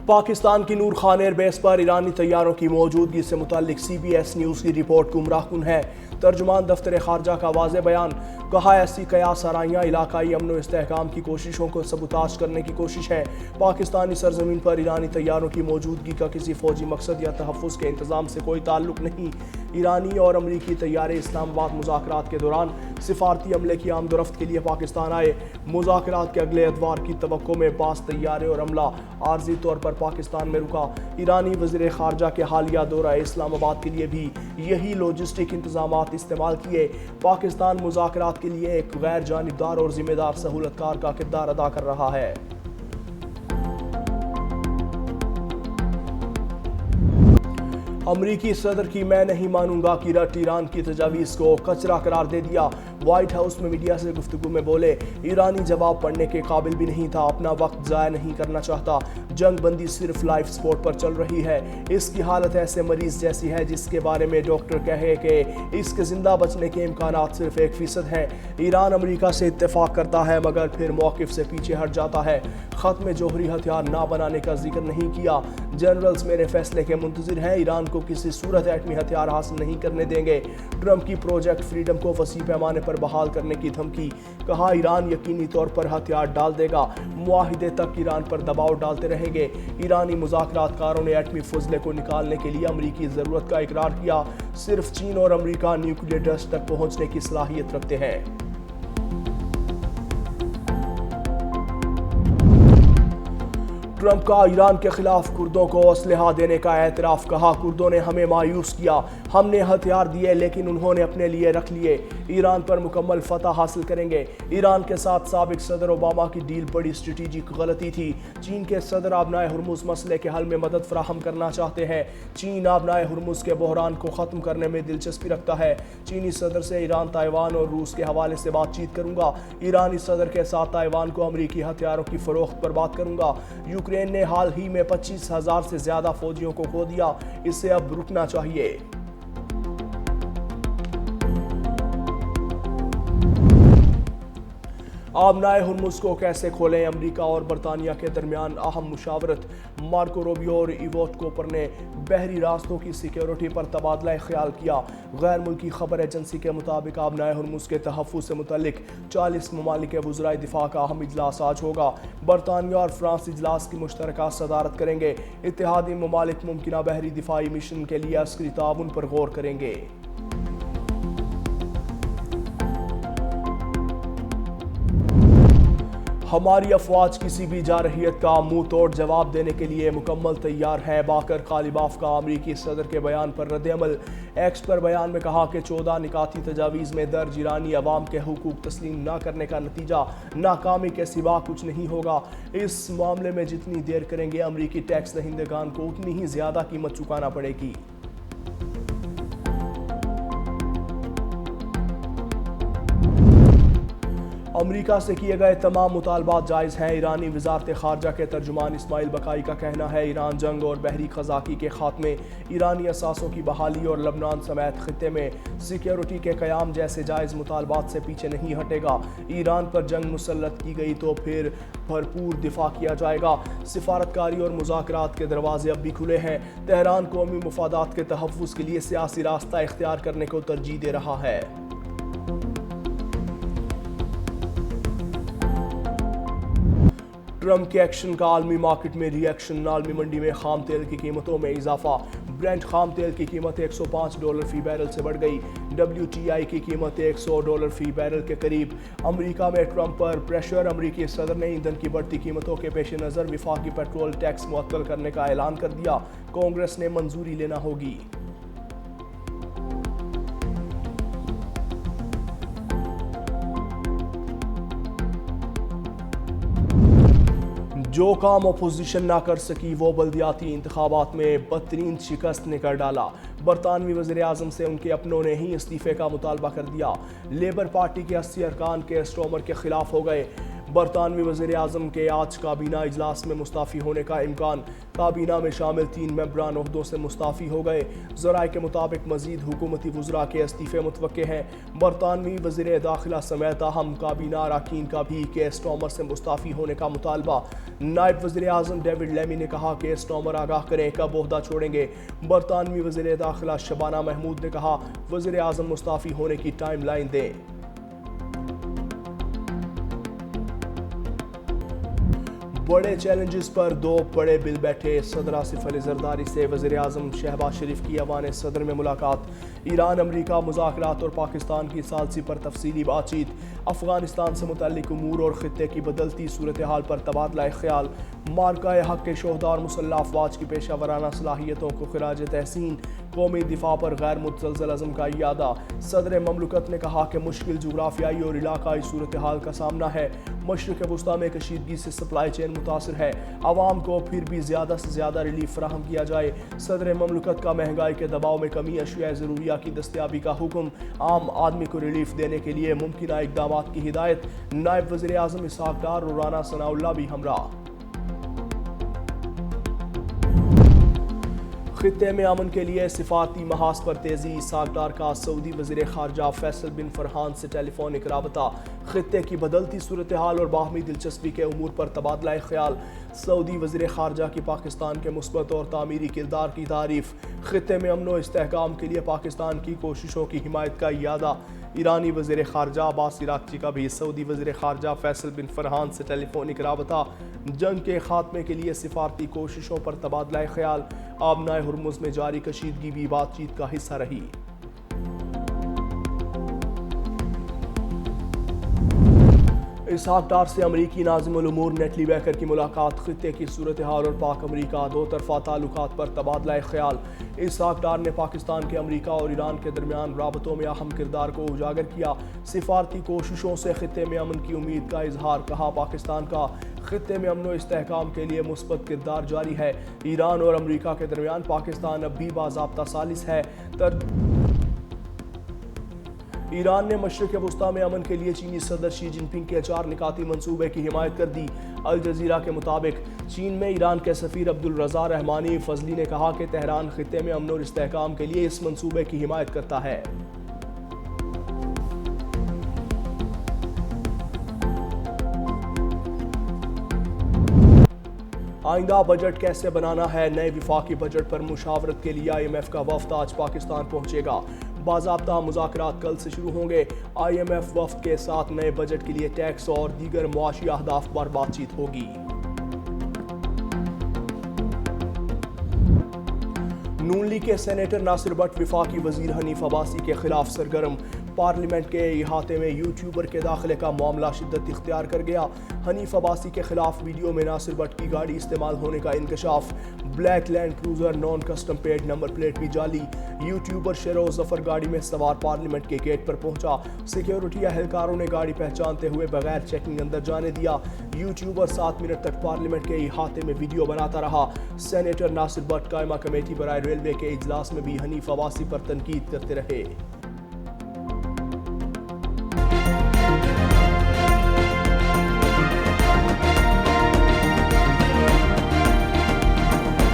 پاکستان کی نور Khan air base پر ایرانی طیاروں کی موجودگی سے متعلق سی بی ایس نیوز کی رپورٹ گمراہ کن ہے۔ ترجمان دفتر خارجہ کا واضح بیان، کہا ایسی قیاس آرائیاں علاقائی امن و استحکام کی کوششوں کو سبوتاژ کرنے کی کوشش ہے۔ پاکستانی سرزمین پر ایرانی طیاروں کی موجودگی کا کسی فوجی مقصد یا تحفظ کے انتظام سے کوئی تعلق نہیں۔ ایرانی اور امریکی طیارے اسلام آباد مذاکرات کے دوران سفارتی عملے کی آمد و رفت کے لیے پاکستان آئے۔ مذاکرات کے اگلے ادوار کی توقع میں بعض طیارے اور عملہ عارضی طور پر پاکستان میں رکا۔ ایرانی وزیر خارجہ کے حالیہ دورہ اسلام آباد کے لیے بھی یہی لاجسٹک انتظامات استعمال کیے۔ پاکستان مذاکرات کے لیے ایک غیر جانبدار اور ذمہ دار سہولت کار کا کردار ادا کر رہا ہے۔ امریکی صدر کی میں نہیں مانوں گا کی رٹ ایران کی تجاویز کو کچرا قرار دے دیا۔ وائٹ ہاؤس میں میڈیا سے گفتگو میں بولے، ایرانی جواب پڑھنے کے قابل بھی نہیں تھا، اپنا وقت ضائع نہیں کرنا چاہتا، جنگ بندی صرف لائف سپورٹ پر چل رہی ہے، اس کی حالت ایسے مریض جیسی ہے جس کے بارے میں ڈاکٹر کہے کہ اس کے زندہ بچنے کے امکانات صرف 1% ہیں۔ ایران امریکہ سے اتفاق کرتا ہے مگر پھر موقف سے پیچھے ہٹ جاتا ہے۔ ختم جوہری ہتھیار نہ بنانے کا ذکر نہیں کیا۔ جنرلز میرے فیصلے کے منتظر ہیں، ایران کو کسی صورت ایٹمی ہتھیار حاصل نہیں کرنے دیں گے۔ ٹرمپ کی پروجیکٹ فریڈم کو وسیع پیمانے پر بحال کرنے کی دھمکی، کہا ایران یقینی طور پر ہتھیار ڈال دے گا، معاہدے تک ایران پر دباؤ ڈالتے رہیں گے۔ ایرانی مذاکرات کاروں نے ایٹمی فضلے کو نکالنے کے لیے امریکی ضرورت کا اقرار کیا۔ صرف چین اور امریکہ نیوکلیئر ٹیسٹ تک پہنچنے کی صلاحیت رکھتے ہیں۔ ٹرمپ کا ایران کے خلاف کردوں کو اسلحہ دینے کا اعتراف، کہا کردوں نے ہمیں مایوس کیا، ہم نے ہتھیار دیے لیکن انہوں نے اپنے لیے رکھ لیے، ایران پر مکمل فتح حاصل کریں گے۔ ایران کے ساتھ سابق صدر اوباما کی ڈیل بڑی اسٹریٹجک غلطی تھی۔ چین کے صدر آبنائے ہرمز مسئلے کے حل میں مدد فراہم کرنا چاہتے ہیں۔ چین آبنائے ہرمز کے بحران کو ختم کرنے میں دلچسپی رکھتا ہے۔ چینی صدر سے ایران، تائیوان اور روس کے حوالے سے بات چیت کروں گا۔ ایرانی صدر کے ساتھ تائیوان کو امریکی ہتھیاروں کی فروخت پر بات کروں گا۔ یوکرین نے حال ہی میں 25,000 سے زیادہ فوجیوں کو کھو دیا، اسے اب رکنا چاہیے۔ آبنائے ہرمز کو کیسے کھولیں، امریکہ اور برطانیہ کے درمیان اہم مشاورت۔ مارکو روبیو اور ایوٹ کوپر نے بحری راستوں کی سیکیورٹی پر تبادلہ خیال کیا۔ غیر ملکی خبر ایجنسی کے مطابق آبنائے ہرمز کے تحفظ سے متعلق 40 ممالک کے وزرائے دفاع کا اہم اجلاس آج ہوگا۔ برطانیہ اور فرانس اجلاس کی مشترکہ صدارت کریں گے۔ اتحادی ممالک ممکنہ بحری دفاعی مشن کے لیے عسکری تعاون پر غور کریں گے۔ ہماری افواج کسی بھی جارحیت کا منہ توڑ جواب دینے کے لیے مکمل تیار ہے، باقر قالیباف کا امریکی صدر کے بیان پر رد عمل۔ ایکس پر بیان میں کہا کہ 14 نکاتی تجاویز میں درج ایرانی عوام کے حقوق تسلیم نہ کرنے کا نتیجہ ناکامی کے سوا کچھ نہیں ہوگا۔ اس معاملے میں جتنی دیر کریں گے امریکی ٹیکس دہندگان کو اتنی ہی زیادہ قیمت چکانا پڑے گی۔ امریکہ سے کیے گئے تمام مطالبات جائز ہیں، ایرانی وزارت خارجہ کے ترجمان اسماعیل بقائی کا کہنا ہے۔ ایران جنگ اور بحری قزاقی کے خاتمے، ایرانی اثاثوں کی بحالی اور لبنان سمیت خطے میں سیکیورٹی کے قیام جیسے جائز مطالبات سے پیچھے نہیں ہٹے گا۔ ایران پر جنگ مسلط کی گئی تو پھر بھرپور دفاع کیا جائے گا۔ سفارتکاری اور مذاکرات کے دروازے اب بھی کھلے ہیں۔ تہران قومی مفادات کے تحفظ کے لیے سیاسی راستہ اختیار کرنے کو ترجیح دے رہا ہے۔ ٹرمپ کے ایکشن کا عالمی مارکیٹ میں ری ایکشن، عالمی منڈی میں خام تیل کی قیمتوں میں اضافہ۔ برینٹ خام تیل کی قیمت $105 فی بیرل سے بڑھ گئی، WTI کی قیمت $100 فی بیرل کے قریب۔ امریکہ میں ٹرمپ پر پریشر، امریکی صدر نے ایندھن کی بڑھتی قیمتوں کے پیش نظر وفاقی پیٹرول ٹیکس معطل کرنے کا اعلان کر دیا، کانگریس نے منظوری لینا ہوگی۔ جو کام اپوزیشن نہ کر سکی وہ بلدیاتی انتخابات میں بدترین شکست نے کر ڈالا۔ برطانوی وزیر اعظم سے ان کے اپنوں نے ہی استعفے کا مطالبہ کر دیا۔ لیبر پارٹی کے 80 ارکان کے اسٹارمر کے خلاف ہو گئے۔ برطانوی وزیر اعظم کے آج کابینہ اجلاس میں مستعفی ہونے کا امکان، کابینہ میں شامل 3 ممبران عہدوں سے مستعفی ہو گئے۔ ذرائع کے مطابق مزید حکومتی وزراء کے استعفے متوقع ہیں۔ برطانوی وزیر داخلہ سمیت اہم کابینہ اراکین کا بھی کیئر سٹارمر سے مستعفی ہونے کا مطالبہ۔ نائب وزیر اعظم ڈیوڈ لیمی نے کہا کہ سٹارمر آگاہ کریں کب عہدہ چھوڑیں گے۔ برطانوی وزیر داخلہ شبانہ محمود نے کہا وزیر اعظم مستعفی ہونے کی ٹائم لائن دیں۔ بڑے چیلنجز پر 2 بڑے بل بیٹھے، صدر آصف علی زرداری سے وزیر اعظم شہباز شریف کی ایوان صدر میں ملاقات۔ ایران امریکہ مذاکرات اور پاکستان کی ثالثی پر تفصیلی بات چیت۔ افغانستان سے متعلق امور اور خطے کی بدلتی صورتحال پر تبادلہ خیال۔ مارکہ حق کے شہداء اور مسلح افواج کی پیشہ ورانہ صلاحیتوں کو خراج تحسین۔ قومی دفاع پر غیر متزلزل عزم کا اعادہ۔ صدر مملکت نے کہا کہ مشکل جغرافیائی اور علاقائی صورتحال کا سامنا ہے۔ مشرق وسطیٰ میں کشیدگی سے سپلائی چین متاثر ہے، عوام کو پھر بھی زیادہ سے زیادہ ریلیف فراہم کیا جائے۔ صدر مملکت کا مہنگائی کے دباؤ میں کمی، اشیاء ضروریہ کی دستیابی کا حکم، عام آدمی کو ریلیف دینے کے لیے ممکنہ اقدامات کی ہدایت۔ نائب وزیر اعظم اسحاق ڈار اور رانا ثناء اللہ بھی ہمراہ۔ خطے میں امن کے لیے سفارتی محاذ پر تیزی، اسحاق ڈار کا سعودی وزیر خارجہ فیصل بن فرحان سے ٹیلی فونک رابطہ۔ خطے کی بدلتی صورتحال اور باہمی دلچسپی کے امور پر تبادلہ خیال۔ سعودی وزیر خارجہ کی پاکستان کے مثبت اور تعمیری کردار کی تعریف۔ خطے میں امن و استحکام کے لیے پاکستان کی کوششوں کی حمایت کا اعادہ۔ ایرانی وزیر خارجہ عباس عراقچی کا بھی سعودی وزیر خارجہ فیصل بن فرحان سے ٹیلی فونک رابطہ۔ جنگ کے خاتمے کے لیے سفارتی کوششوں پر تبادلہ خیال۔ آبنائے ہرمز میں جاری کشیدگی بھی بات چیت کا حصہ رہی۔ اسحاق ڈار سے امریکی ناظم الامور نیٹلی بیکر کی ملاقات۔ خطے کی صورتحال اور پاک امریکہ 2 طرفہ تعلقات پر تبادلہ خیال۔ اسحاق ڈار نے پاکستان کے امریکہ اور ایران کے درمیان رابطوں میں اہم کردار کو اجاگر کیا۔ سفارتی کوششوں سے خطے میں امن کی امید کا اظہار، کہا پاکستان کا خطے میں امن و استحکام کے لیے مثبت کردار جاری ہے۔ ایران اور امریکہ کے درمیان پاکستان اب بھی باضابطہ ثالث ہے۔ ایران نے مشرق وسطیٰ میں امن کے لیے چینی صدر شی جن پنگ کے 4 نکاتی منصوبے کی حمایت کر دی۔ الجزیرہ کے مطابق چین میں ایران کے سفیر عبدالرضا رحمانی فضلی نے کہا کہ تہران خطے میں امن اور استحکام کے لیے اس منصوبے کی حمایت کرتا ہے۔ آئندہ بجٹ کیسے بنانا ہے، نئے وفاقی بجٹ پر مشاورت کے لیے IMF کا وفد آج پاکستان پہنچے گا۔ باضابطہ مذاکرات کل سے شروع ہوں گے۔ IMF وفد کے ساتھ نئے بجٹ کے لیے ٹیکس اور دیگر معاشی اہداف پر بات چیت ہوگی۔ نون لیگ کے سینیٹر ناصر بٹ وفاقی وزیر حنیف عباسی کے خلاف سرگرم۔ پارلیمنٹ کے احاطے میں یوٹیوبر کے داخلے کا معاملہ شدت اختیار کر گیا۔ حنیف عباسی کے خلاف ویڈیو میں ناصر بٹ کی گاڑی استعمال ہونے کا انکشاف۔ Black Land Cruiser non custom paid number plate بھی جعلی۔ یوٹیوبر شیرو ظفر گاڑی میں سوار پارلیمنٹ کے گیٹ پر پہنچا۔ سیکیورٹی اہلکاروں نے گاڑی پہچانتے ہوئے بغیر چیکنگ اندر جانے دیا۔ یوٹیوبر 7 منٹ تک پارلیمنٹ کے احاطے میں ویڈیو بناتا رہا۔ سینیٹر ناصر بٹ قائمہ کمیٹی برائے ریلوے کے اجلاس میں بھی حنیف عباسی پر تنقید کرتے رہے۔